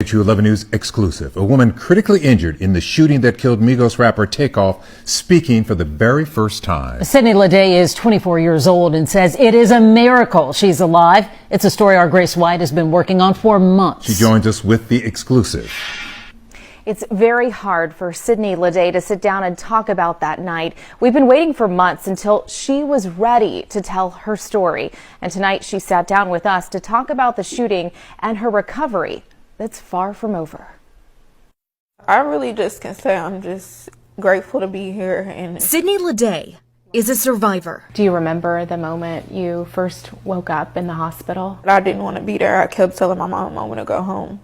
To 11 News exclusive. A woman critically injured in the shooting that killed Migos rapper Takeoff speaking for the very first time. Sydney Leday is 24 years old and says it is a miracle she's alive. It's a story our Grace White has been working on for months. She joins us with the exclusive. It's very hard for Sydney Leday to sit down and talk about that night. We've been waiting for months until she was ready to tell her story. And tonight she sat down with us to talk about the shooting and her recovery. That's far from over. I really just can say I'm just grateful to be here. And Sydney Leday is a survivor. Do you remember the moment you first woke up in the hospital? I didn't want to be there. I kept telling my mom I want to go home.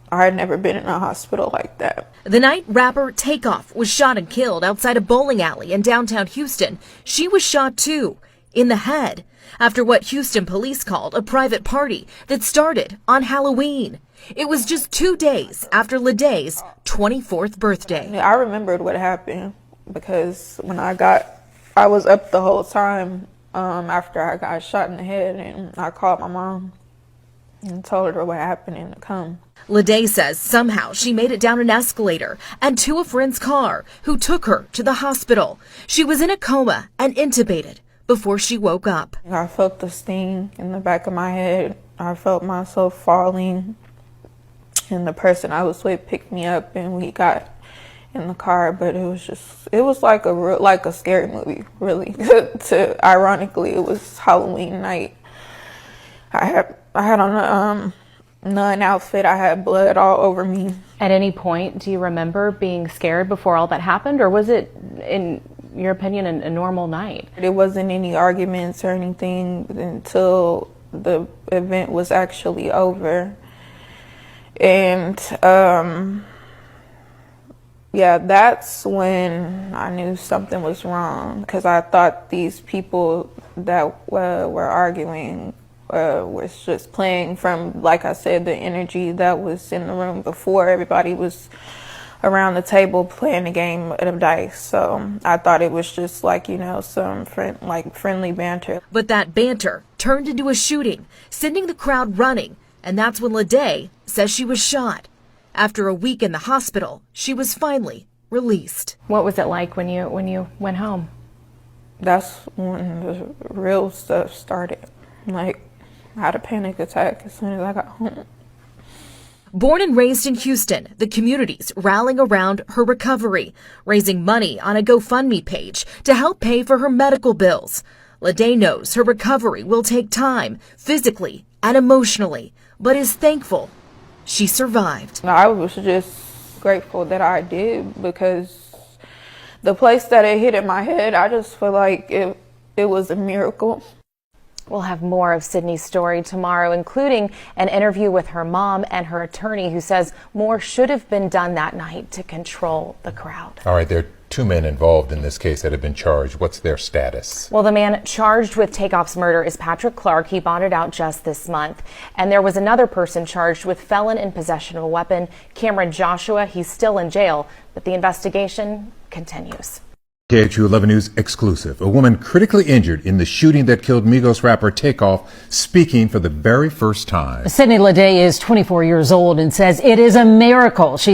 I had never been in a hospital like that. The night rapper Takeoff was shot and killed outside a bowling alley in downtown Houston, she was shot too, in the head, after what Houston police called a private party that started on Halloween. It was just 2 days after Leday's 24th birthday. I remembered what happened because when I was up the whole time after I got shot in the head, and I called my mom and told her what happened and to come. Leday says somehow she made it down an escalator and to a friend's car who took her to the hospital. She was in a coma and intubated before she woke up. I felt the sting in the back of my head. I felt myself falling, and the person I was with picked me up and we got in the car, but it was like a scary movie, really. Ironically, it was Halloween night. I had on a nun outfit. I had blood all over me. At any point, do you remember being scared before all that happened, or was it, in your opinion, a normal night? There wasn't any arguments or anything until the event was actually over. And yeah, that's when I knew something was wrong, because I thought these people that were arguing was just playing from, like I said, the energy that was in the room before. Everybody was around the table playing a game of dice, so I thought it was just like, some friendly banter. But that banter turned into a shooting, sending the crowd running, and that's when Leday says she was shot. After a week in the hospital, she was finally released. What was it like when you went home? That's when the real stuff started. I had a panic attack as soon as I got home. Born and raised in Houston, the community's rallying around her recovery, raising money on a GoFundMe page to help pay for her medical bills. Leday knows her recovery will take time, physically and emotionally, but is thankful she survived. I was just grateful that I did, because the place that it hit in my head, I just feel like it was a miracle. We'll have more of Sydney's story tomorrow, including an interview with her mom and her attorney, who says more should have been done that night to control the crowd. All right, there are 2 men involved in this case that have been charged. What's their status? Well, the man charged with Takeoff's murder is Patrick Clark. He bonded out just this month. And there was another person charged with felon in possession of a weapon, Cameron Joshua. He's still in jail, but the investigation continues. To 11 News exclusive. A woman critically injured in the shooting that killed Migos rapper Takeoff speaking for the very first time. Sydney Leday is 24 years old and says it is a miracle she's